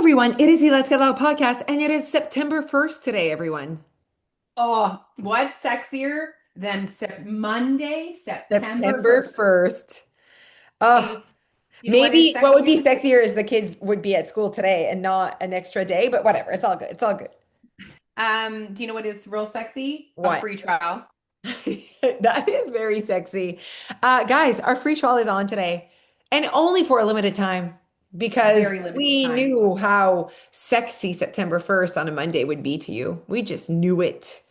everyone. It is the Let's Get Loud podcast, and it is September 1st today, everyone. Oh, what's sexier than Monday, September September 1st? 1st. Oh, Okay. You know what is maybe what would be sexier? sexier is the kids would be at school today and not an extra day, but whatever. It's all good. It's all good. Do you know what is real sexy? A What? free trial. That is very sexy. Guys, our free trial is on today and only for a limited time because Very limited we time. knew how sexy September 1st on a Monday would be to you. We just knew it.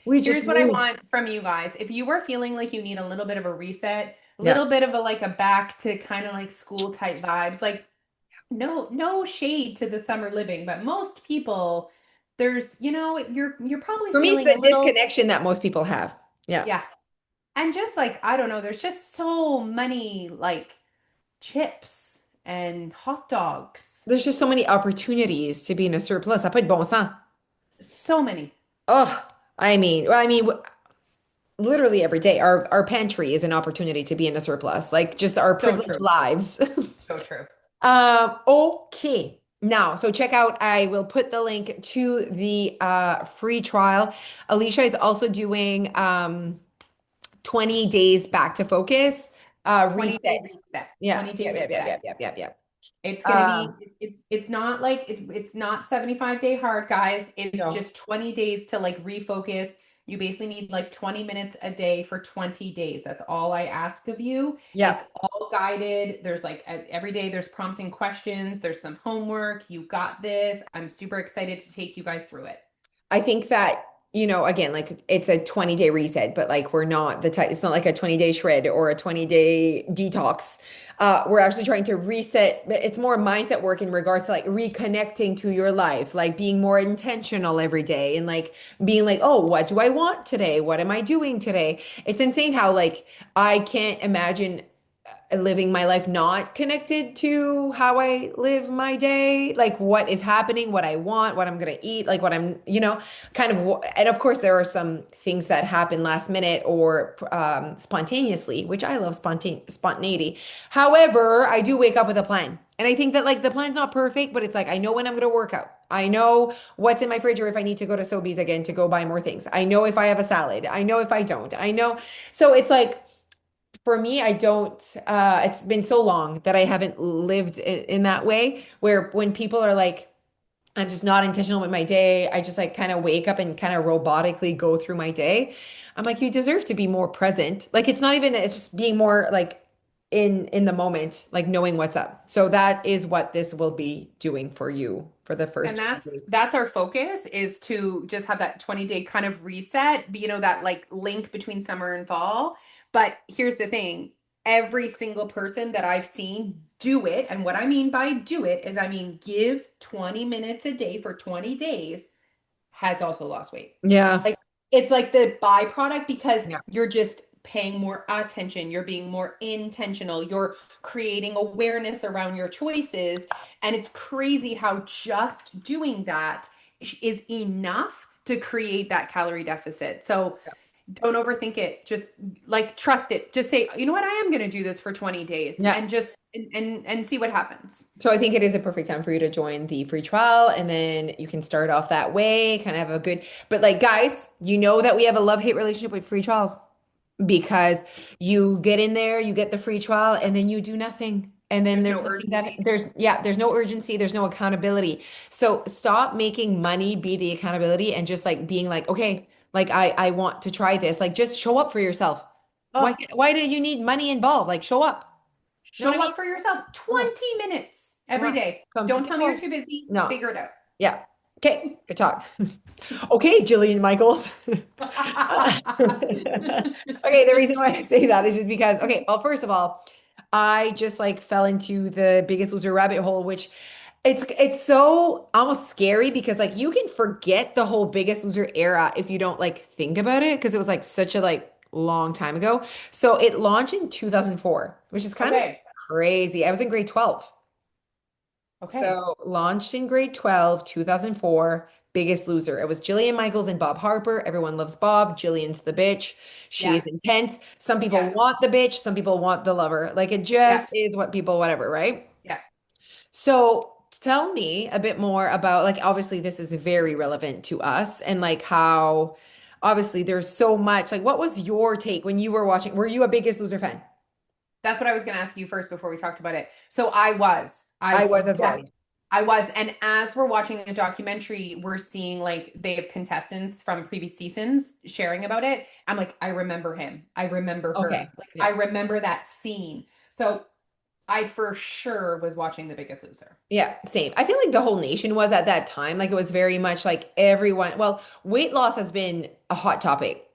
We just Here's what I knew. want from you guys. If you are feeling like you need a little bit of a reset, a Yeah. little bit of a like a back to kind of like school type vibes, like no shade to the summer living, but most people you're probably For me, it's feeling a the little. disconnection that most people have. Yeah. Yeah. And just like, I don't know, there's just so many like chips and hot dogs. There's just so many opportunities to be in a surplus. Ça peut être bon sang. So many. Oh, literally every day, our pantry is an opportunity to be in a surplus. Like just our So privileged true. lives. So true. Okay. Now, so check out, I will put the link to the free trial. Alicia is also doing 20 days back to focus, 20-day reset. reset. Yeah, 20-day yeah, yeah, yeah, reset. yeah, yeah, yeah, yeah. It's gonna be Um, it's not like it's not 75-day hard, guys. It's no. just 20 days to like refocus. You basically need like 20 minutes a day for 20 days. That's all I ask of you. Yeah. It's all guided. There's like every day there's prompting questions, there's some homework. You got this. I'm super excited to take you guys through it. I think that, again, like it's a 20-day reset, but like we're not the type, it's not like a 20-day shred or a 20-day detox. We're actually trying to reset, but it's more mindset work in regards to like reconnecting to your life, like being more intentional every day and like being like, oh, what do I want today? What am I doing today? It's insane how like I can't imagine living my life not connected to how I live my day, like what is happening, what I want, what I'm gonna eat, like what I'm, kind of. And of course, there are some things that happen last minute or spontaneously, which I love spontaneity. However, I do wake up with a plan. And I think that like the plan's not perfect, but it's like I know when I'm gonna work out. I know what's in my fridge or if I need to go to Sobeys again to go buy more things. I know if I have a salad. I know if I don't. I know. So it's like for me, I don't, it's been so long that I haven't lived in that way where when people are like, I'm just not intentional with my day. I just like kind of wake up and kind of robotically go through my day. I'm like, you deserve to be more present. Like it's not even, it's just being more like in the moment, like knowing what's up. So that is what this will be doing for you for the And first that's 20 days. that's our focus is to just have that 20-day kind of reset, that like link between summer and fall. But here's the thing, every single person that I've seen do it, and what I mean by do it is I mean give 20 minutes a day for 20 days has also lost weight. Yeah. Like it's like the byproduct because Yeah. you're just paying more attention, you're being more intentional, you're creating awareness around your choices. And it's crazy how just doing that is enough to create that calorie deficit. So don't overthink it. Just like trust it. Just say, you know what, I am going to do this for 20 days Yeah. and just and see what happens. So I think it is a perfect time for you to join the free trial and then you can start off that way, kind of have a good, but like guys, you know that we have a love-hate relationship with free trials because you get in there, you get the free trial and then you do nothing. And then There's there's no nothing that urgency. there's no urgency, there's no accountability. So stop making money be the accountability and just like being like, okay, like I want to try this. Like just show up for yourself. Why Oh, why do you need money involved? Like show up. You know what I show mean? up for yourself Yeah. 20 minutes every Yeah. day. Come sit Don't down. tell me you're too busy. No. Figure it out. Yeah. Okay. Good talk. Okay, Jillian Michaels. Okay, the reason why I say that is just because, okay, well, first of all, I just like fell into the Biggest Loser rabbit hole, which it's so almost scary because like you can forget the whole Biggest Loser era if you don't like think about it because it was like such a like long time ago. So it launched in 2004, which is kind of Okay. crazy. I was in grade 12. Okay. So launched in grade 12, 2004, Biggest Loser. It was Jillian Michaels and Bob Harper. Everyone loves Bob. Jillian's the bitch. She Yeah. is intense. Some people Yeah. want the bitch, some people want the lover. Like it Yeah. just is what people, whatever, right? Yeah. So tell me a bit more about like obviously this is very relevant to us and like how obviously there's so much like what was your take when you were watching? Were you a Biggest Loser fan? That's what I was going to ask you first before we talked about it. So I was. I was as well. I was. And as we're watching the documentary, we're seeing like they have contestants from previous seasons sharing about it. I'm like, I remember him. I remember Okay. her. Like, I Yeah. remember that scene. So I for sure was watching The Biggest Loser. Yeah, same. I feel like the whole nation was at that time. Like it was very much like everyone, well, weight loss has been a hot topic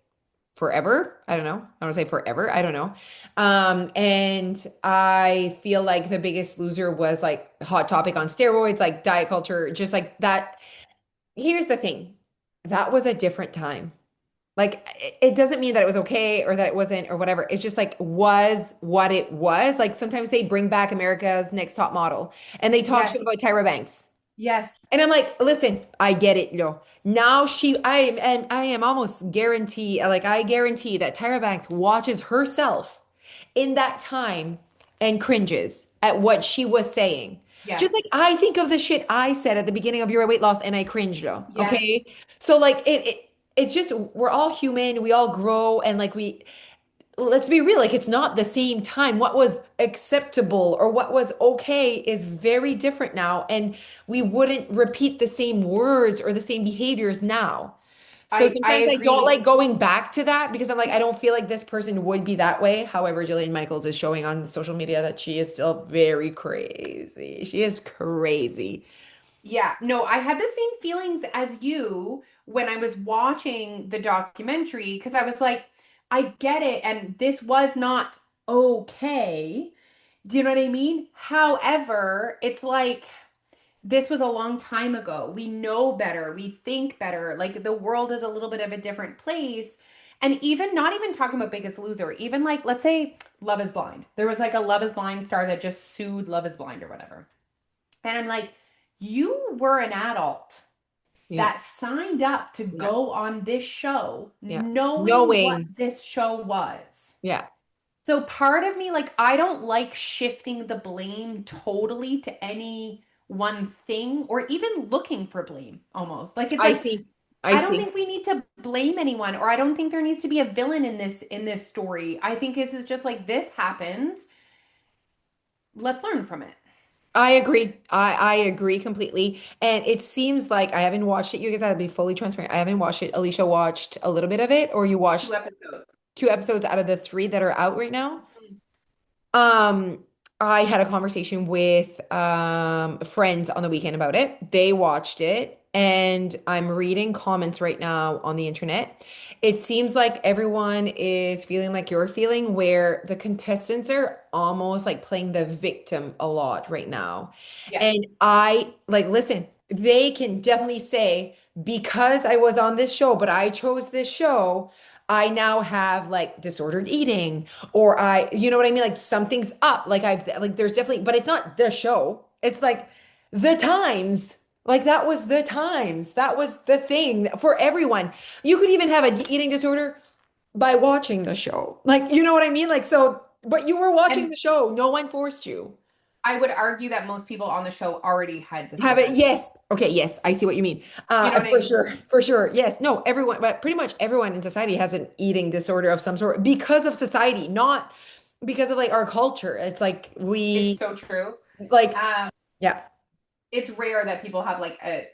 forever. I don't know. I don't say forever. I don't know. And I feel like The Biggest Loser was like hot topic on steroids, like diet culture, just like that. Here's the thing. That was a different time. Like it doesn't mean that it was okay or that it wasn't or whatever. It's just like was what it was. Like sometimes they bring back America's Next Top Model and they talk shit Yes. about Tyra Banks. Yes. And I'm like, listen, I get it, yo. Now I am almost guarantee, like I guarantee that Tyra Banks watches herself in that time and cringes at what she was saying. Just like Yes. I think of the shit I said at the beginning of your weight loss and I cringed, yo. Okay. Yes. So like it's just we're all human, we all grow, and like we let's be real, like it's not the same time. What was acceptable or what was okay is very different now, and we wouldn't repeat the same words or the same behaviors now. So I sometimes I don't agree. like going back to that because I'm like, I don't feel like this person would be that way. However, Jillian Michaels is showing on social media that she is still very crazy. She is crazy. Yeah, no, I had the same feelings as you when I was watching the documentary because I was like, I get it, and this was not okay. Do you know what I mean? However, it's like this was a long time ago. We know better, we think better. Like the world is a little bit of a different place. And even not even talking about Biggest Loser, even like let's say Love is Blind. There was like a Love is Blind star that just sued Love is Blind or whatever. And I'm like, you were an adult Yeah. that signed up to Yeah. go on this show Yeah. knowing what Knowing. this show was. Yeah. So part of me, like, I don't like shifting the blame totally to any one thing or even looking for blame almost. Like it's I like see. I I don't see. think we need to blame anyone or I don't think there needs to be a villain in this story. I think this is just like this happened. Let's learn from it. I agree. I agree completely. And it seems like I haven't watched it. You guys have to be fully transparent. I haven't watched it. Alicia watched a little bit of it, or you Two watched episodes. 2 episodes out of the three that are out right now. Mhm. Um, I had a conversation with friends on the weekend about it. They watched it, and I'm reading comments right now on the internet. It seems like everyone is feeling like you're feeling, where the contestants are almost like playing the victim a lot right now. Yes. And I like, listen, they can definitely say, because I was on this show, but I chose this show, I now have like disordered eating or you know what I mean? Like something's up. Like like there's definitely, but it's not the show. It's like the times. Like that was the times. That was the thing for everyone. You could even have an eating disorder by watching the show. Like, you know what I mean? Like, so, but you were watching And the show. No one forced you. I would argue that most people on the show already had Have it? disordered eating. Yes. Okay. Yes. I see what you mean. You know what I For mean? sure. For sure. Yes. No, everyone, but pretty much everyone in society has an eating disorder of some sort because of society, not because of like our culture. It's like It's we so true. like, Um, yeah, it's rare that people have like a,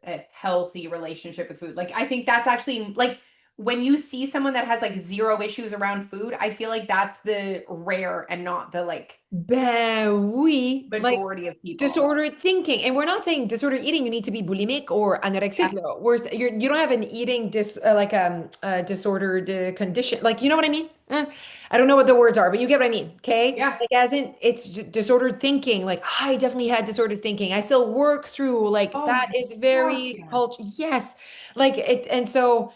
a healthy relationship with food. Like I think that's actually like when you see someone that has like zero issues around food, I feel like that's the rare and not the like we like majority of people. disordered thinking. And we're not saying disordered eating, you need to be bulimic or anorexic. Yeah. No. You don't have an eating like disordered condition. Like, you know what I mean? I don't know what the words are, but you get what I mean. Okay. Yeah. Like, as in, it's disordered thinking. Like, I definitely had disordered thinking. I still work through, like, Oh that my is gosh, very yes. culture. Yes. Like, it, and so.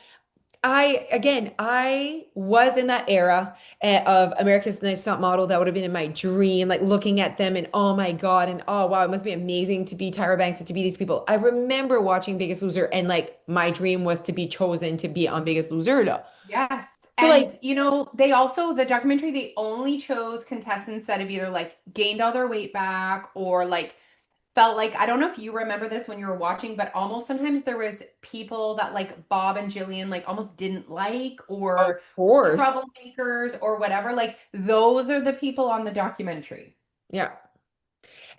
I was in that era of America's Next Top Model. That would have been in my dream, like looking at them and oh my God, and oh wow, it must be amazing to be Tyra Banks and to be these people. I remember watching Biggest Loser and like my dream was to be chosen to be on Biggest Loser. Yes. So like, And they also the documentary they only chose contestants that have either like gained all their weight back or like felt like, I don't know if you remember this when you were watching, but almost sometimes there was people that like Bob and Jillian like almost didn't like, Of or course. troublemakers or whatever. Like those are the people on the documentary. Yeah.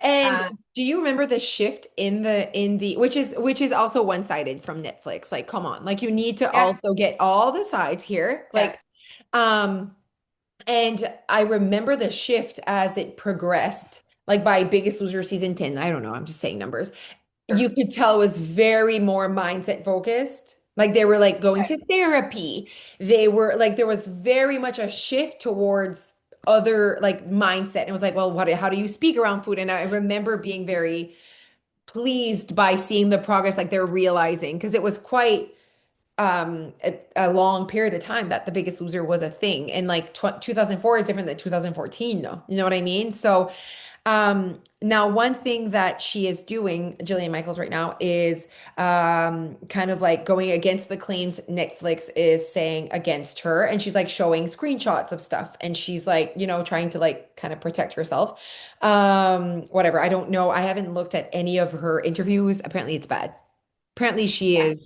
And Uh, do you remember the shift in the which is also one-sided from Netflix? Like, come on. Like you need to yes, also get all the sides here. Like, yes, um, and I remember the shift as it progressed, like by Biggest Loser season 10. I don't know, I'm just saying numbers. You sure. could tell it was very more mindset focused. Like they were like going Okay. to therapy. They were like there was very much a shift towards other like mindset. It was like, well, how do you speak around food? And I remember being very pleased by seeing the progress like they're realizing because it was quite a long period of time that The Biggest Loser was a thing. And like tw 2004 is different than 2014, no. You know what I mean? So now one thing that she is doing, Jillian Michaels right now, is kind of like going against the claims Netflix is saying against her. And she's like showing screenshots of stuff. And she's like, trying to like kind of protect herself. Whatever. I don't know. I haven't looked at any of her interviews. Apparently it's bad. Apparently she Yeah, is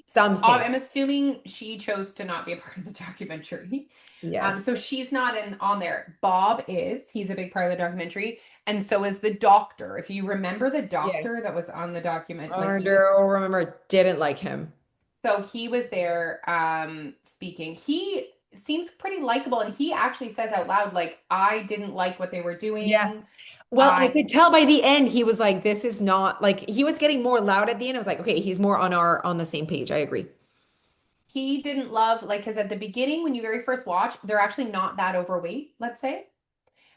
something. I'm assuming she chose to not be a part of the documentary. Yes. So she's not in on there. Bob is, he's a big part of the documentary, and so is the doctor. If you remember the Yes. doctor that was on the document, like I he was, don't remember, didn't like him. so he was there speaking. He seems pretty likable, and he actually says out loud, like, I didn't like what they were Yeah. doing. Well, I I could tell by the end he was like, this is not like he was getting more loud at the end. I was like, okay, he's more on the same page. I agree. he didn't love like because at the beginning when you very first watch, they're actually not that overweight, let's say.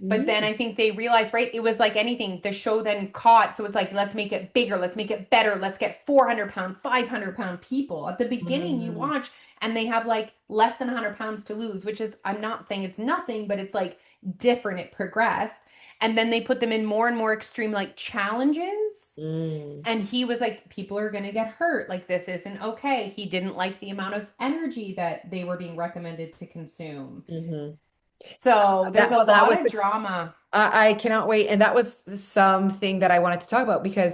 But then Mm, I think they realized, right? It was like anything. The show then caught. So it's like, let's make it bigger. Let's make it better. Let's get 400 pound, 500 pound people. At the beginning, you mm, watch and they have like less than 100 pounds to lose, which is, I'm not saying it's nothing, but it's like different. It progressed. And then they put them in more and more extreme like challenges. mm, And he was like, people are going to get hurt. Like, this isn't okay. He didn't like the amount of energy that they were being recommended to consume. hmm. So there's a That lot was of drama. I cannot wait. And that was something that I wanted to talk about because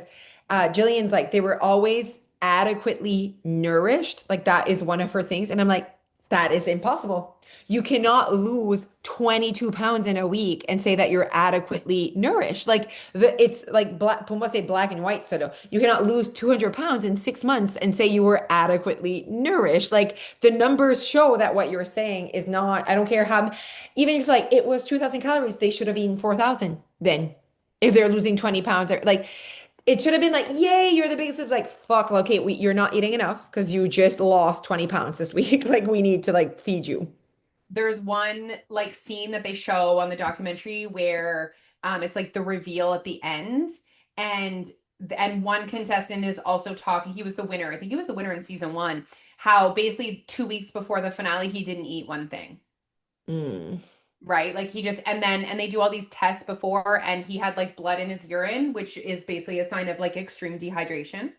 Jillian's like, they were always adequately nourished. Like, that is one of her things. And I'm like, that is impossible. You cannot lose 22 pounds in a week and say that you're adequately nourished. Like, it's like black, Pumba say black and white. So you cannot lose 200 pounds in 6 months and say you were adequately nourished. Like, the numbers show that what you're saying is not, I don't care how even if like it was 2,000 calories, they should have eaten 4,000 then. If they're losing 20 pounds, or like it should have been like, yay, you're the biggest. It's like, fuck, okay, you're not eating enough because you just lost 20 pounds this week. Like, we need to like feed you. There's one like scene that they show on the documentary where it's like the reveal at the end, and one contestant is also talking. He was the winner. I think he was the winner in season 1. How basically 2 weeks before the finale he didn't eat one thing. Mm. Right? Like he just, and they do all these tests before, and he had like blood in his urine, which is basically a sign of like extreme dehydration.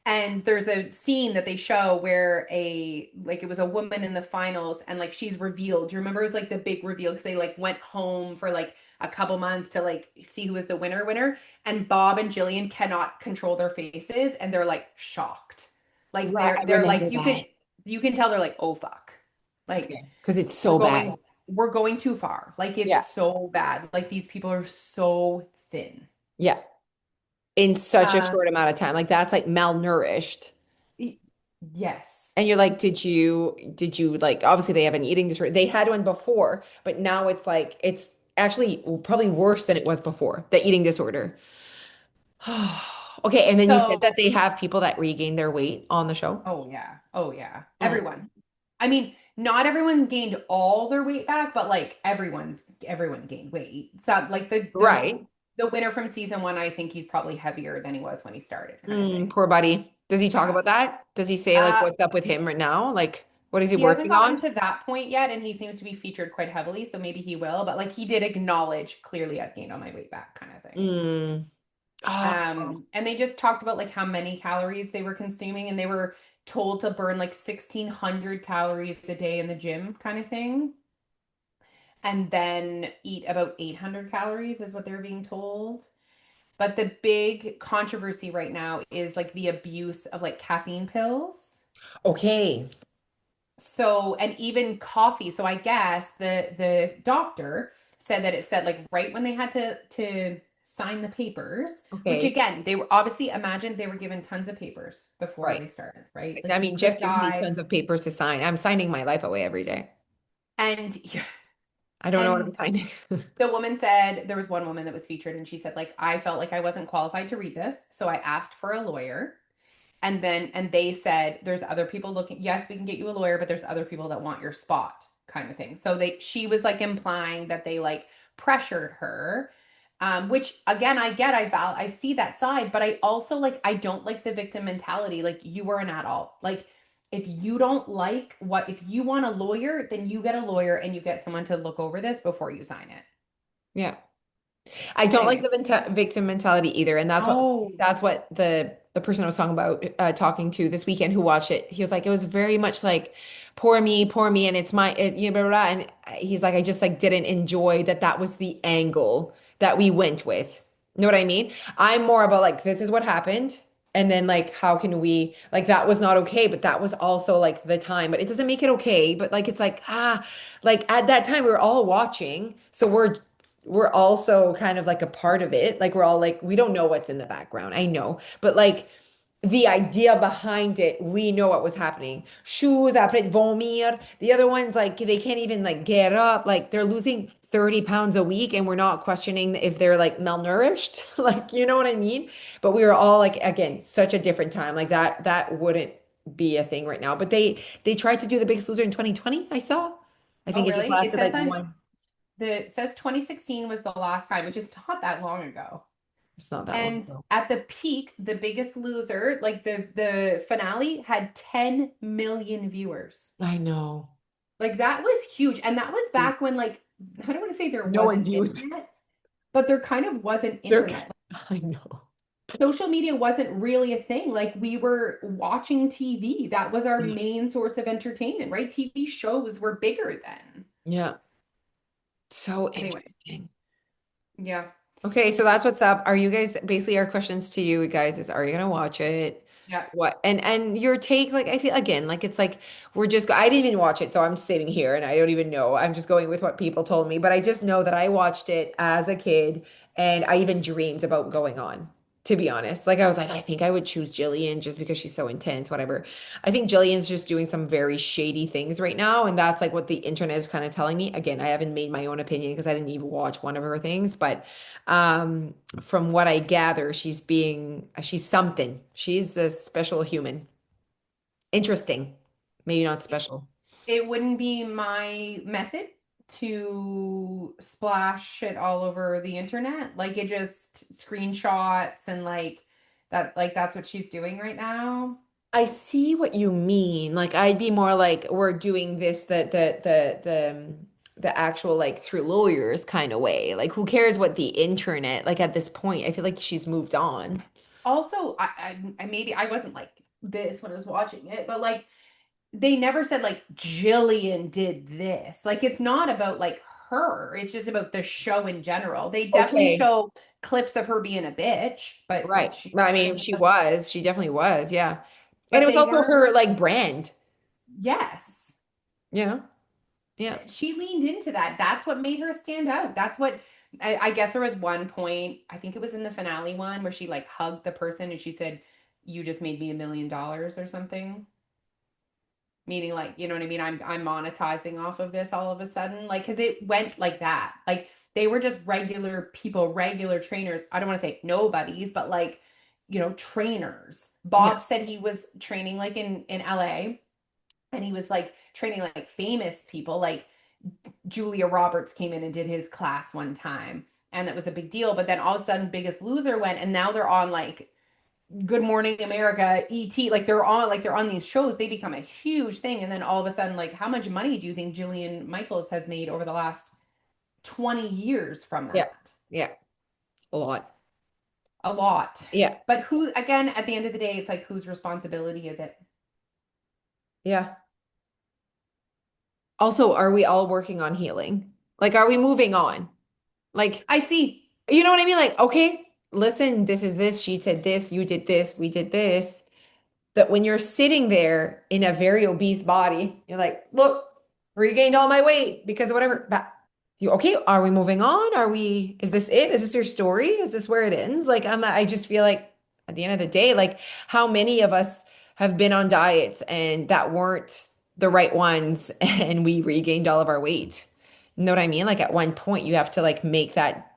And there's a scene that they show where it was a woman in the finals, and like she's revealed. Do you remember it was like the big reveal because they like went home for like a couple months to like see who was the winner, and Bob and Jillian cannot control their faces and they're like shocked. Like Right, I they're remember like that. you can tell they're like, "Oh fuck." Like Yeah. Because it's we're so bad. going we're going too far. Like it's Yeah. so bad. Like these people are so thin. Yeah. In such a Uh short amount of time. Like that's like malnourished. y- yes. And you're like, did you like, obviously they have an eating disorder. They had one before, but now it's like, it's actually probably worse than it was before, the eating disorder. Okay. And then you said that So they have people that regain their weight on the show. oh yeah. Oh yeah. Mm. Everyone. I mean, not everyone gained all their weight back, but like everyone gained weight. So like Right. the winner from season 1, I think he's probably heavier than he was when he started, kind of Mm, thing. poor buddy. Does he talk Yeah. about that? Does he say like Uh what's up with him right now? Like what is he he hasn't working gotten on? to that point yet, and he seems to be featured quite heavily, so maybe he will, but like he did acknowledge clearly I've gained all my weight back kind of thing. Mm. Oh, And they just talked about like how many calories they were consuming, and they were told to burn like 1,600 calories a day in the gym, kind of thing, and then eat about 800 calories, is what they're being told. But the big controversy right now is like the abuse of like caffeine pills. Okay. So, and even coffee. So I guess the doctor said that it said like right when they had to sign the papers, which Okay. again, they were obviously imagine they were given tons of papers before Right. they started, right? I Like you mean, Jeff could gives me die tons of papers to sign. I'm signing my life away every day. and I don't know what I'm and signing. the woman said there was one woman that was featured and she said like I felt like I wasn't qualified to read this, so I asked for a lawyer. And they said there's other people looking, yes, we can get you a lawyer, but there's other people that want your spot kind of thing. So they she was like implying that they like pressured her. Which again I get, I see that side, but I also like I don't like the victim mentality. Like you were an adult. Like if you don't like what if you want a lawyer, then you get a lawyer and you get someone to look over this before you sign it. Yeah. I don't like Anyway. the victim mentality either, and No. that's what the person I was talking about talking to this weekend who watched it. He was like, it was very much like poor me, and it's my you know, blah, blah, blah. And he's like, I just like didn't enjoy that that was the angle that we went with. You know what I mean? I'm more about like this is what happened, and then like how can we like that was not okay, but that was also like the time, but it doesn't make it okay. But like it's like like at that time we were all watching, so we're also kind of like a part of it. Like we're all like, we don't know what's in the background. I know, but like the idea behind it, we know what was happening. Shoes après vomir. The other ones, like they can't even like get up. Like they're losing 30 pounds a week and we're not questioning if they're like malnourished. Like, you know what I mean? But we were all like, again, such a different time. Like that wouldn't be a thing right now. But they tried to do The Biggest Loser in 2020, I saw. I Oh think it just really? It lasted says like on one. the it says 2016 was the last time, which is not that long ago. It's not that long And ago. at the peak, The Biggest Loser, like the finale had 10 million viewers. I know. Like that was huge. And that was back when like I don't want to say there No one wasn't views. internet, but there kind of wasn't They're, internet. I know. Like, social media wasn't really a thing. Like we were watching TV. That was our Yeah. main source of entertainment, right? TV shows were bigger then. Yeah. So Anyway, interesting. yeah. Okay, so that's what's up. Are you guys basically our questions to you guys is are you gonna watch it? Yeah. What and your take, like I feel again, like it's like we're just I didn't even watch it, so I'm sitting here and I don't even know. I'm just going with what people told me, but I just know that I watched it as a kid and I even dreamed about going on, to be honest. Like I was like, I think I would choose Jillian just because she's so intense, whatever. I think Jillian's just doing some very shady things right now, and that's like what the internet is kind of telling me. Again, I haven't made my own opinion because I didn't even watch one of her things, but from what I gather, she's something. She's a special human. Interesting. Maybe not special. It wouldn't be my method to splash it all over the internet. Like it just screenshots and like that's what she's doing right now. I see what you mean. Like I'd be more like we're doing this the actual like through lawyers kind of way. Like who cares what the internet like at this point? I feel like she's moved on. Also, I maybe I wasn't like this when I was watching it, but like they never said like Jillian did this. Like it's not about like her. It's just about the show in general. They definitely Okay. show clips of her being a bitch, but Right. she I mean, definitely she wasn't. was. She definitely was. Yeah. And it But was they also weren't. her like brand, Yes. you know? Yeah. She leaned into that. That's what made her stand out. That's what I guess there was one point, I think it was in the finale one, where she like hugged the person and she said, "You just made me $1 million" or something. Meaning like, you know what I mean? I'm monetizing off of this all of a sudden. Like, cause it went like that. Like they were just regular people, regular trainers. I don't want to say nobodies, but like, trainers. Yeah. Bob said he was training like in LA and he was like training like famous people. Like Julia Roberts came in and did his class one time, and that was a big deal. But then all of a sudden, Biggest Loser went, and now they're on like Good Morning America, ET, like they're on these shows. They become a huge thing, and then all of a sudden, like how much money do you think Jillian Michaels has made over the last 20 years from Yeah. that? Yeah. A lot. A lot. Yeah. But who, again, at the end of the day, it's like whose responsibility is it? Yeah. Also, are we all working on healing? Like, are we moving on? Like, I see. you know what I mean? Like, okay, listen, this is this, she said this, you did this, we did this. That when you're sitting there in a very obese body, you're like, look, regained all my weight because of whatever. But you okay? Are we moving on? Are we, is this it? Is this your story? Is this where it ends? Like, I just feel like at the end of the day, like how many of us have been on diets and that weren't the right ones and we regained all of our weight. You know what I mean? Like at one point you have to like make that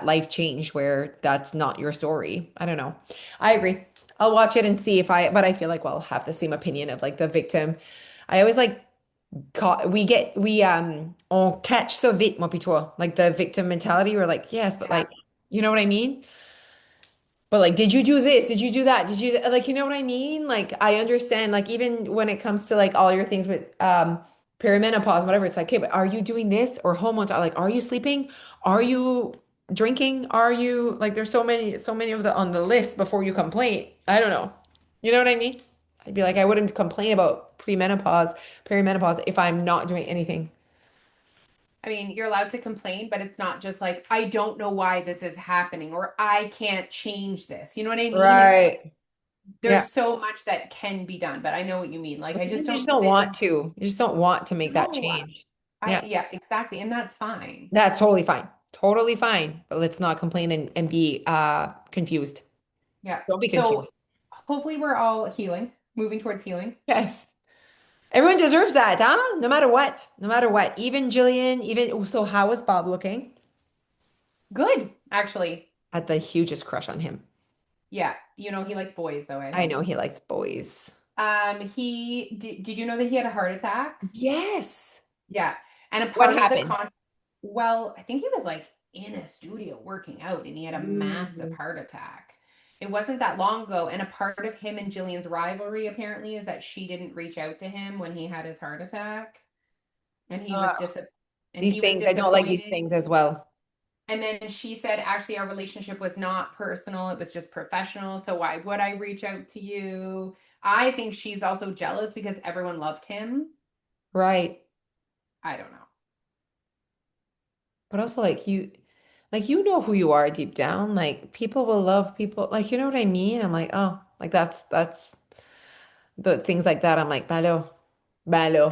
life change where that's not your story. I don't know. I agree. I'll watch it and see if but I feel like we'll have the same opinion of like the victim. I always like on catch so vite, moi pis toi. Like the victim mentality. We're like, yes, but Yeah. like, you know what I mean? But like, did you do this? Did you do that? Did you like, you know what I mean? Like, I understand, like, even when it comes to like all your things with perimenopause, whatever, it's like, okay, but are you doing this or hormones? Are like, are you sleeping? Are you drinking? Are you like, there's so many of the on the list before you complain. I don't know. You know what I mean? I'd be like, I wouldn't complain about premenopause, perimenopause if I'm not doing anything. I mean, you're allowed to complain, but it's not just like, I don't know why this is happening or I can't change this. You know what I mean? It's Right. Yeah. there's so much that can be done, but I know what you mean. Like, But I just sometimes you just don't don't sit. want to. You just don't want to make that No, change. Yeah. yeah, exactly. And that's fine. That's totally fine. Totally fine. But let's not complain and be confused. Yeah. Don't be So confused. hopefully we're all healing, moving towards healing. Yes. Everyone deserves that, huh? No matter what. No matter what. Even Jillian, even so how is Bob looking? Good, actually. Had the hugest crush on him. Yeah. He likes boys though, eh? I know he likes boys. Did you know that he had a heart attack? Yes. Yeah. And a What part of the happened? well, I think he was like in a studio working out and he had a massive Mm. heart attack. It wasn't that long ago. And a part of him and Jillian's rivalry apparently is that she didn't reach out to him when he had his heart attack. And he was Uh, these he was things, I don't like these disappointed. things as well. And then she said, actually, our relationship was not personal, it was just professional. So why would I reach out to you? I think she's also jealous because everyone loved him. Right. I don't know. But also like you know who you are deep down. Like people will love people. Like you know what I mean? I'm like, oh, like that's the things like that. I'm like, ballo, And ballo.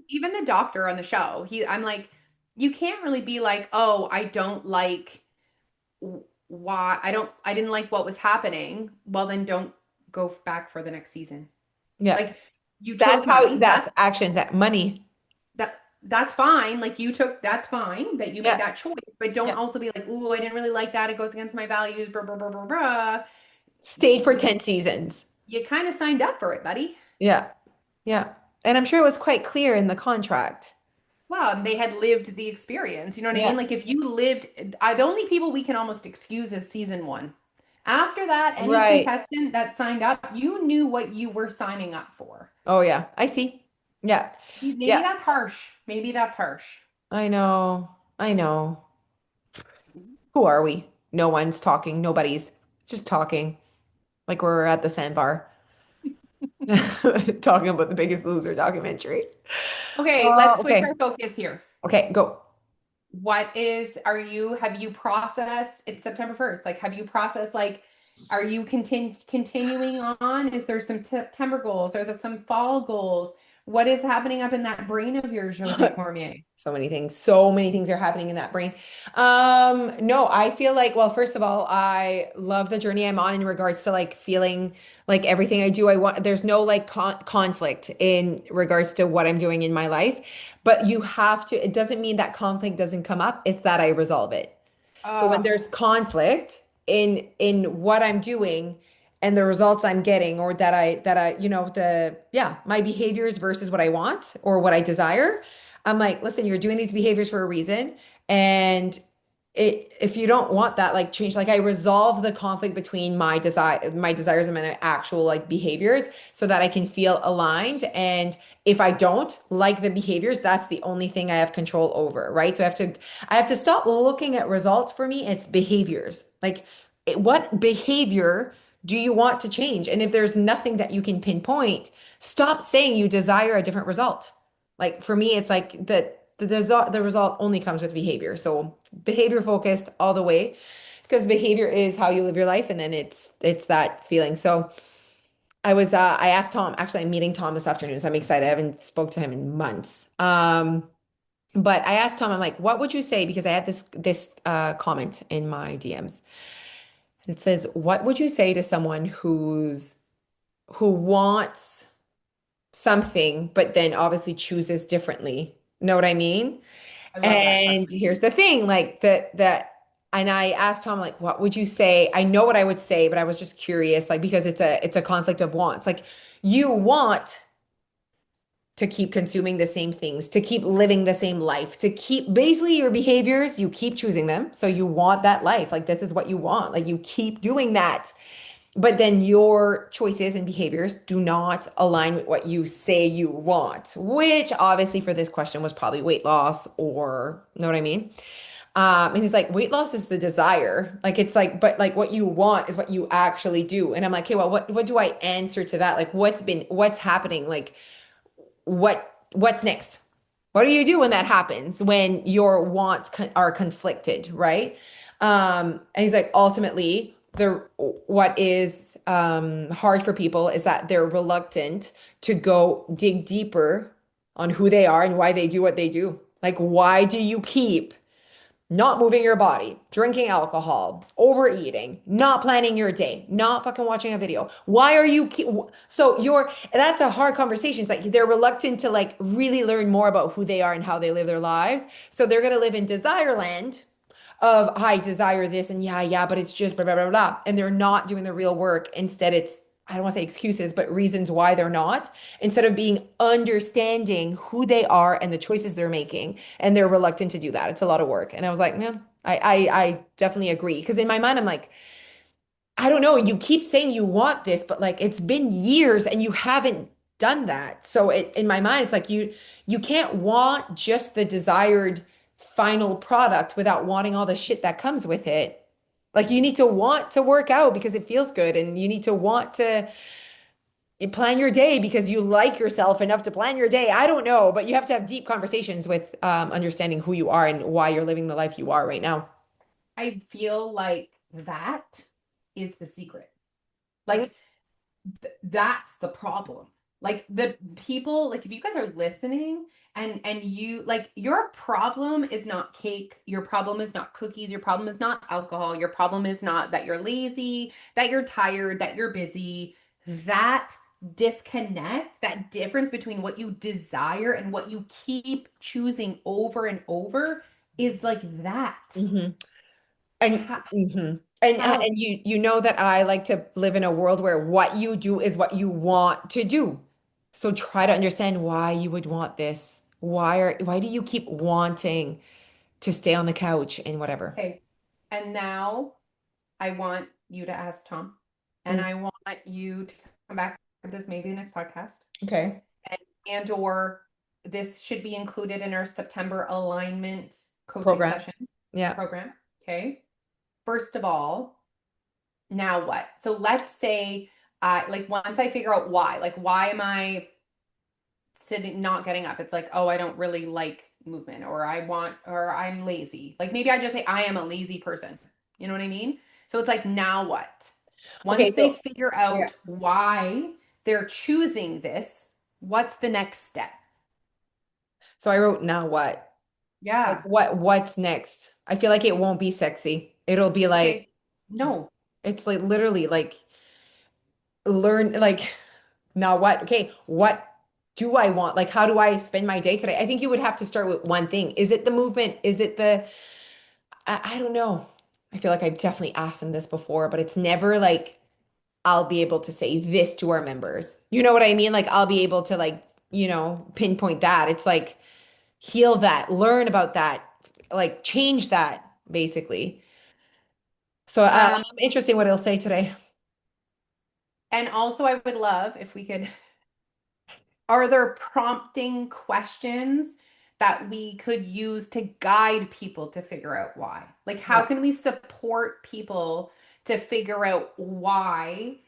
even the doctor on the show, I'm like, you can't really be like, oh, I don't like why I didn't like what was happening. Well, then don't go back for the next season. Yeah. Like you chose That's actions, that money. that's fine. Like that's fine that you made Yeah. that choice, but don't Yeah. also be like, "Ooh, I didn't really like that. It goes against my values." Blah blah blah blah blah. Stayed for You 10 seasons. you kind of signed up for it, buddy. Yeah. Yeah. And I'm sure it was quite clear in the contract. Well, and they had lived the experience. You know what I mean? Yeah. Like if you lived, the only people we can almost excuse is season one. After that, any Right. contestant that signed up, you knew what you were signing up for. Oh yeah. I see. Yeah. Maybe Yeah. that's harsh. Maybe that's harsh. I know. I know. Who are we? No one's talking. Nobody's just talking. Like we're at the sandbar talking about the Biggest Loser documentary. Okay, let's switch Okay. our focus here. Okay, go. Have you processed, it's September 1st. Like, have you processed, like, are you continuing on? Is there some September goals? Are there some fall goals? What is happening up in that brain of yours, Jose Cormier? So many things. So many things are happening in that brain. No, I feel like, well, first of all, I love the journey I'm on in regards to like feeling like everything I do, I want, there's no like conflict in regards to what I'm doing in my life. But you have to, it doesn't mean that conflict doesn't come up. It's that I resolve it. So when Oh, there's conflict in what I'm doing and the results I'm getting, or that I, my behaviors versus what I want or what I desire, I'm like, listen, you're doing these behaviors for a reason. And if you don't want that, like change, like I resolve the conflict between my desires and my actual like behaviors so that I can feel aligned. And if I don't like the behaviors, that's the only thing I have control over, right? So I have to stop looking at results for me. It's behaviors. Like what behavior do you want to change? And if there's nothing that you can pinpoint, stop saying you desire a different result. Like for me, it's like the result only comes with behavior. So behavior focused all the way. because behavior is how you live your life, and then it's that feeling. So I asked Tom, actually I'm meeting Tom this afternoon, so I'm excited. I haven't spoke to him in months. But I asked Tom, I'm like, what would you say? Because I had this comment in my DMs. It says, what would you say to someone who wants something, but then obviously chooses differently? Know what I mean? I love that And question. here's the thing, like and I asked Tom, like, what would you say? I know what I would say, but I was just curious, like, because it's a conflict of wants. Like, you want to keep consuming the same things, to keep living the same life, to keep basically your behaviors, you keep choosing them. So you want that life. Like, this is what you want. Like, you keep doing that. But then your choices and behaviors do not align with what you say you want, which obviously for this question was probably weight loss or, know what I mean? And he's like, weight loss is the desire. Like it's like, but like what you want is what you actually do. And I'm like, okay, well, what do I answer to that? Like what's happening? Like what's next? What do you do when that happens? When your wants are conflicted, right? And he's like, ultimately, the what is hard for people is that they're reluctant to go dig deeper on who they are and why they do what they do. Like, why do you keep not moving your body, drinking alcohol, overeating, not planning your day, not fucking watching a video? Why are you so you're that's a hard conversation. It's like they're reluctant to like really learn more about who they are and how they live their lives. So they're gonna live in desire land of I desire this and yeah, but it's just blah blah blah blah. And they're not doing the real work. Instead, it's I don't want to say excuses, but reasons why they're not, instead of being understanding who they are and the choices they're making. And they're reluctant to do that. It's a lot of work. And I was like, man, I definitely agree. Because in my mind, I'm like, I don't know, you keep saying you want this, but like it's been years and you haven't done that. So in my mind, it's like you can't want just the desired final product without wanting all the shit that comes with it. Like you need to want to work out because it feels good, and you need to want to plan your day because you like yourself enough to plan your day. I don't know, but you have to have deep conversations with understanding who you are and why you're living the life you are right now. I feel like that is the secret. Mm, Like that's the problem. Like the people, like if you guys are listening and you like your problem is not cake, your problem is not cookies, your problem is not alcohol, your problem is not that you're lazy, that you're tired, that you're busy. That disconnect, that difference between what you desire and what you keep choosing over and over is like that. mhm. And How, mhm. how And you know that I like to live in a world where what you do is what you want to do. So try to understand why you would want this. Why do you keep wanting to stay on the couch and whatever? okay. And now I want you to ask Tom, and Mm, I want you to come back with this maybe the next podcast, okay. and or this should be included in our September alignment coaching Program. session Yeah. program. Okay. First of all, now what? So let's say like once I figure out why, like why am I sitting not getting up? It's like, oh, I don't really like movement, or I want, or I'm lazy. Like maybe I just say I am a lazy person. You know what I mean? So it's like, now what? Okay, Once they so figure yeah. out why they're choosing this, what's the next step? So I wrote now what? Like Yeah. what's next? I feel like it won't be sexy. It'll be like Okay. No. it's like literally like learn like now what? Okay, what do I want? Like how do I spend my day today? I think you would have to start with one thing. Is it the movement? Is it the I don't know. I feel like I've definitely asked them this before, but it's never like I'll be able to say this to our members. You know what I mean? Like I'll be able to like, pinpoint that. It's like heal that, learn about that, like change that basically. So Um, interesting what he'll say today. and also I would love if we could, are there prompting questions that we could use to guide people to figure out why? Like, how Yeah. can we support people to figure out why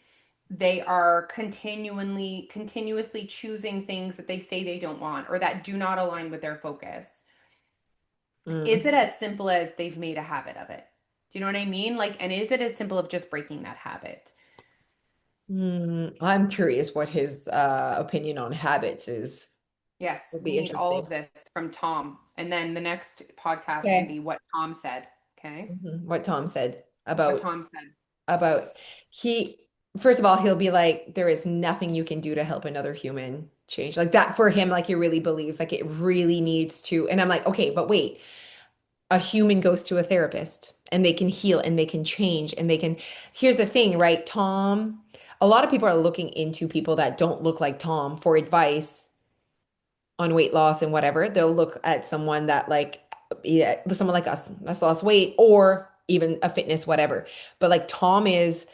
they are continuously choosing things that they say they don't want or that do not align with their focus? Is Mm. it as simple as they've made a habit of it? Do you know what I mean? Like, and is it as simple of just breaking that habit? I'm curious what his opinion on habits is. Yes, Would we be need all interesting. of this from Tom. And then the next podcast can Okay. be what Tom said. Okay. What Tom said What about Tom said. about he first of all, he'll be like, there is nothing you can do to help another human change. Like that for him, like he really believes like it really needs to. And I'm like, okay, but wait, a human goes to a therapist and they can heal and they can change and they can, here's the thing, right? Tom, a lot of people are looking into people that don't look like Tom for advice on weight loss and whatever. They'll look at someone that like, yeah, someone like us that's lost weight or even a fitness, whatever. But like Tom is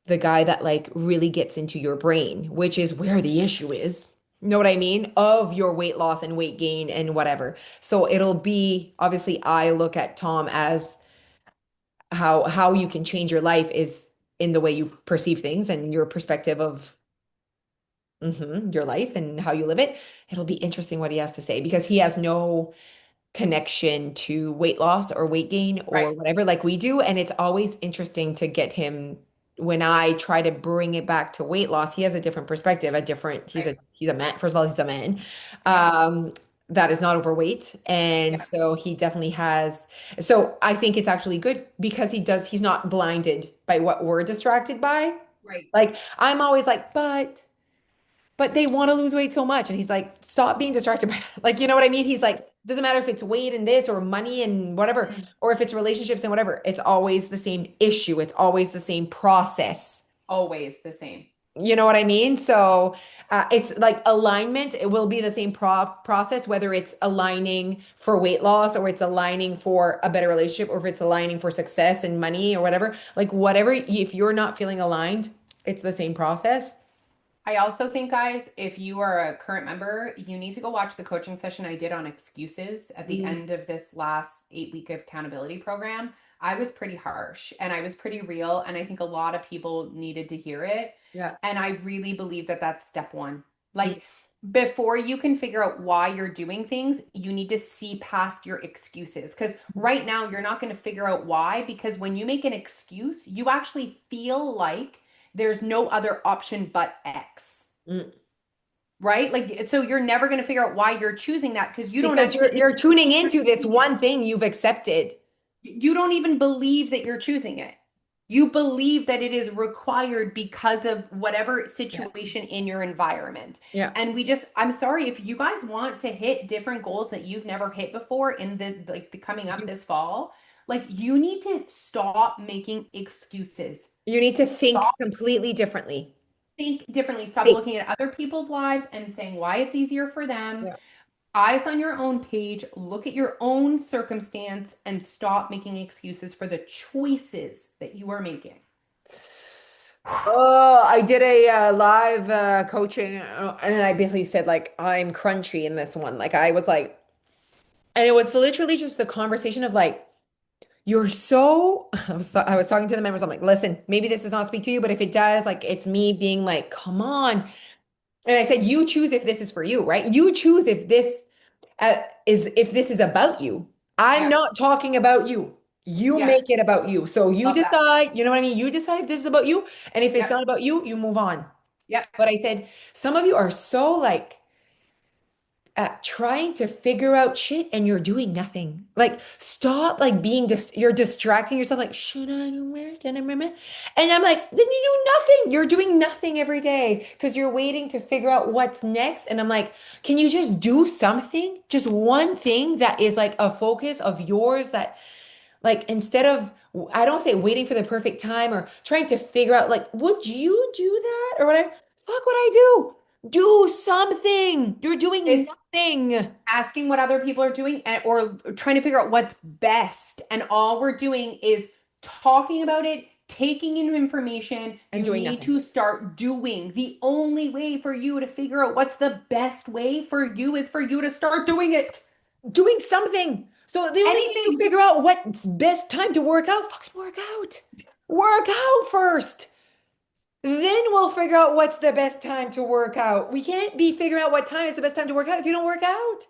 the guy that like really gets into your brain, which is where the issue is. You know what I mean? Of your weight loss and weight gain and whatever. So it'll be obviously I look at Tom as how you can change your life is in the way you perceive things and your perspective of your life and how you live it. It'll be interesting what he has to say because he has no connection to weight loss or weight gain or Right. whatever like we do. And it's always interesting to get him when I try to bring it back to weight loss, he has a different perspective, a different, Right. he's a man. First of all, he's a man. Yeah. Um, that is not overweight. And Yeah. so he definitely has, so I think it's actually good because he's not blinded by what we're distracted by. Right. Like I'm always like, but they want to lose weight so much. And he's like, stop being distracted by that. Like, you know what I mean? He's like, doesn't matter if it's weight and this or money and whatever, Mm. or if it's relationships and whatever. It's always the same issue. It's always the same process. Always the same. You know what I mean? So it's like alignment. It will be the same process, whether it's aligning for weight loss or it's aligning for a better relationship or if it's aligning for success and money or whatever. Like, whatever, if you're not feeling aligned, it's the same process. I also think, guys, if you are a current member, you need to go watch the coaching session I did on excuses at the Mm, end of this last 8 week accountability program. I was pretty harsh and I was pretty real. And I think a lot of people needed to hear it. yeah. And I really believe that that's step one. Mm, Like, before you can figure out why you're doing things, you need to see past your excuses. Because right now, you're not going to figure out why. Because when you make an excuse, you actually feel like there's no other option but X, mm. right? Like, so you're never going to figure out why you're choosing that because you don't Because admit that you're tuning you're into this choosing it. one thing you've accepted. You don't even believe that you're choosing it. You believe that it is required because of whatever Yeah. situation in your environment. Yeah. And I'm sorry, if you guys want to hit different goals that you've never hit before in the coming up You this fall, like you need to stop making excuses. you need to think Stop, completely differently. think differently. Stop Think. looking at other people's lives and saying why it's easier for them. Yeah. Eyes on your own page, look at your own circumstance, and stop making excuses for the choices that you are making. Oh, I did a live coaching and I basically said like I'm crunchy in this one. Like I was like, and it was literally just the conversation of like, you're so I was talking to the members. I'm like, listen, maybe this does not speak to you, but if it does, like it's me being like, come on. And I said, you choose if this is for you, right? You choose if this if this is about you. I'm Yeah, not talking about you. You yeah, make it about you. So you love that. decide, you know what I mean? You decide if this is about you. And if it's Yep, not about you, you move on. yep. But I said, some of you are so like trying to figure out shit and you're doing nothing. Like stop like being you're distracting yourself like should I do it? And I'm like, then you do nothing. You're doing nothing every day because you're waiting to figure out what's next. And I'm like, can you just do something? Just one thing that is like a focus of yours that like instead of I don't say waiting for the perfect time or trying to figure out like would you do that or whatever? Fuck what I do. Do something. You're doing It's nothing asking what other people are doing or trying to figure out what's best. And all we're doing is talking about it, taking in information. and You doing need nothing. to start doing. The only way for you to figure out what's the best way for you is for you to start doing it. Doing something. So the only way you Anything. figure out what's best time to work out, fucking work out. Work out first. Then we'll figure out what's the best time to work out. We can't be figuring out what time is the best time to work out if you don't work out.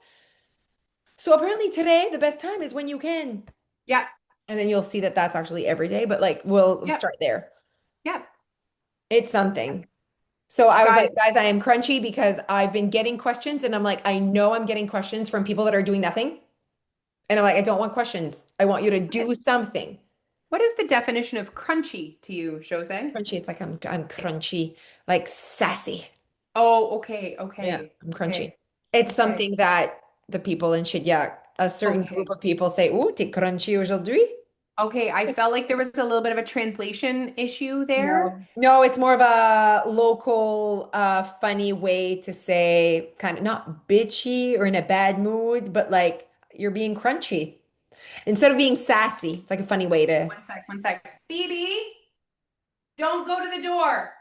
So apparently today, the best time is when you can. Yeah. And then you'll see that that's actually every day, but like we'll Yep. start there. Yep. It's something. So I was like, Guys, guys, I am crunchy because I've been getting questions and I'm like, I know I'm getting questions from people that are doing nothing. And I'm like, I don't want questions. I want you to do something. what is the definition of crunchy to you, Jose? Crunchy, it's like I'm crunchy, like sassy. Oh, okay, Yeah, okay, I'm crunchy. okay, It's okay, something that the people in Shidyak, a certain okay. group of people say, "Oh, t'es crunchy aujourd'hui." Okay, I felt like there was a little bit of a translation issue there. No. No, it's more of a local, funny way to say kind of not bitchy or in a bad mood, but like you're being crunchy instead of being sassy. It's like a funny way to. One sec, one sec. Phoebe, don't go to the door.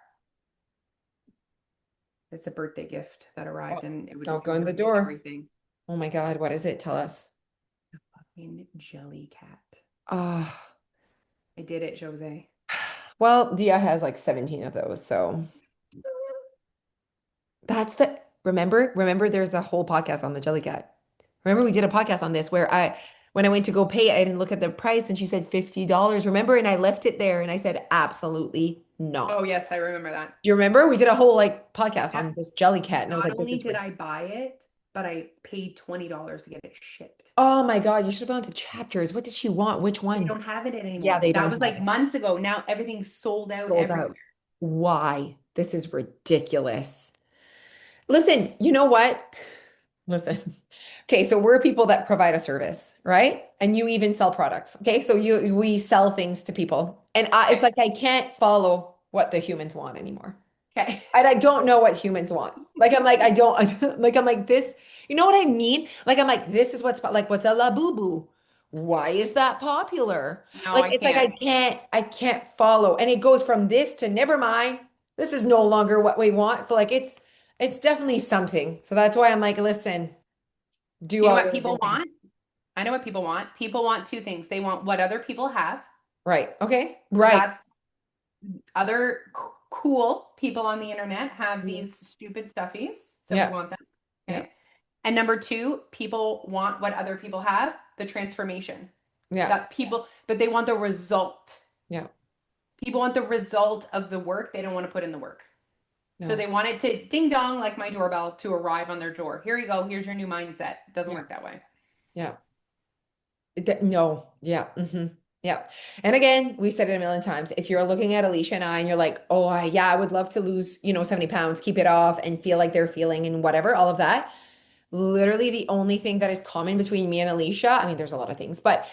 It's a birthday gift that Oh, arrived and it would don't go in the ruin door. everything. Oh my God, what is it? Tell us. Fucking jelly cat. Oh, I did it, Jose. well, Dia has like 17 of those, so that's the remember there's a whole podcast on the Jellycat. Remember we did a podcast on this where I when I went to go pay, I didn't look at the price and she said $50. Remember? And I left it there and I said absolutely Oh, not. yes, I remember that. Do you remember? We did a whole like podcast Yep. on this Jellycat and I was Not like, this only is did weird. I buy it, but I paid $20 to get it shipped. Oh my God, you should have gone to Chapters. What did she want? Which They one? don't have it Yeah, anymore. they That don't was have like it. months ago. Now everything's sold out Sold everywhere. out. Why? This is ridiculous. Listen, you know what? Listen. Okay, so we're people that provide a service, right? And you even sell products. Okay, so you we sell things to people. And it's Okay. like I can't follow what the humans want anymore. Okay. And I don't know what humans want. Like I'm like I don't like I'm like this. You know what I mean? Like I'm like this is like what's a la boo boo? Why is that popular? No, Like I it's like can't. I can't follow. And it goes from this to never mind. This is no longer what we want. So like it's definitely something. So that's why I'm like, listen, do Do you know all what your people good things. want? I know what people want. People want two things. They want what other people have. Right. Okay. So Right. that's other cool people on the internet have Mhm. these stupid stuffies. So we Yeah. want them. Yeah. Okay. And number two, people want what other people have, the transformation. Yeah. That people, but they want the result. Yeah. People want the result of the work. They don't want to put in the work. So No. they want it to ding dong like my doorbell to arrive on their door. Here you go. Here's your new mindset. It doesn't Yeah. work that way. Yeah. No. Yeah. Yeah. And again, we've said it a million times. If you're looking at Alicia and I and you're like, oh, yeah, I would love to lose, 70 pounds, keep it off and feel like they're feeling and whatever, all of that. Literally the only thing that is common between me and Alicia, I mean, there's a lot of things, but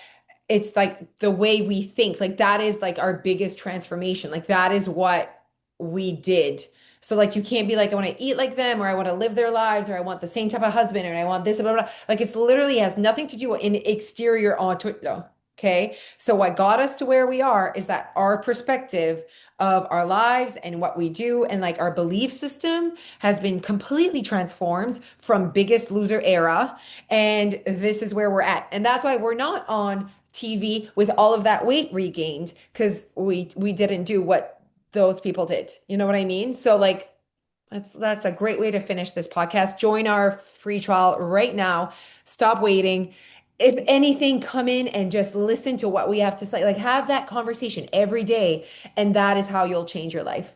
it's like the way we think. Like that is like our biggest transformation. Like that is what we did. So like you can't be like, I want to eat like them or I want to live their lives or I want the same type of husband or I want this, blah, blah, blah. Like it's literally has nothing to do in exterior onto it though. Okay. So what got us to where we are is that our perspective of our lives and what we do and like our belief system has been completely transformed from Biggest Loser era. And this is where we're at. And that's why we're not on TV with all of that weight regained because we didn't do what those people did. You know what I mean? So like that's a great way to finish this podcast. Join our free trial right now. Stop waiting. If anything, come in and just listen to what we have to say. Like have that conversation every day, and that is how you'll change your life.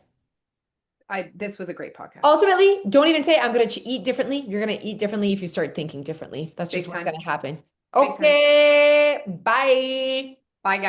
This was a great podcast. Ultimately, don't even say I'm going to eat differently. You're going to eat differently if you start thinking differently. That's just Big what's time. going to happen. Big time. Okay, bye.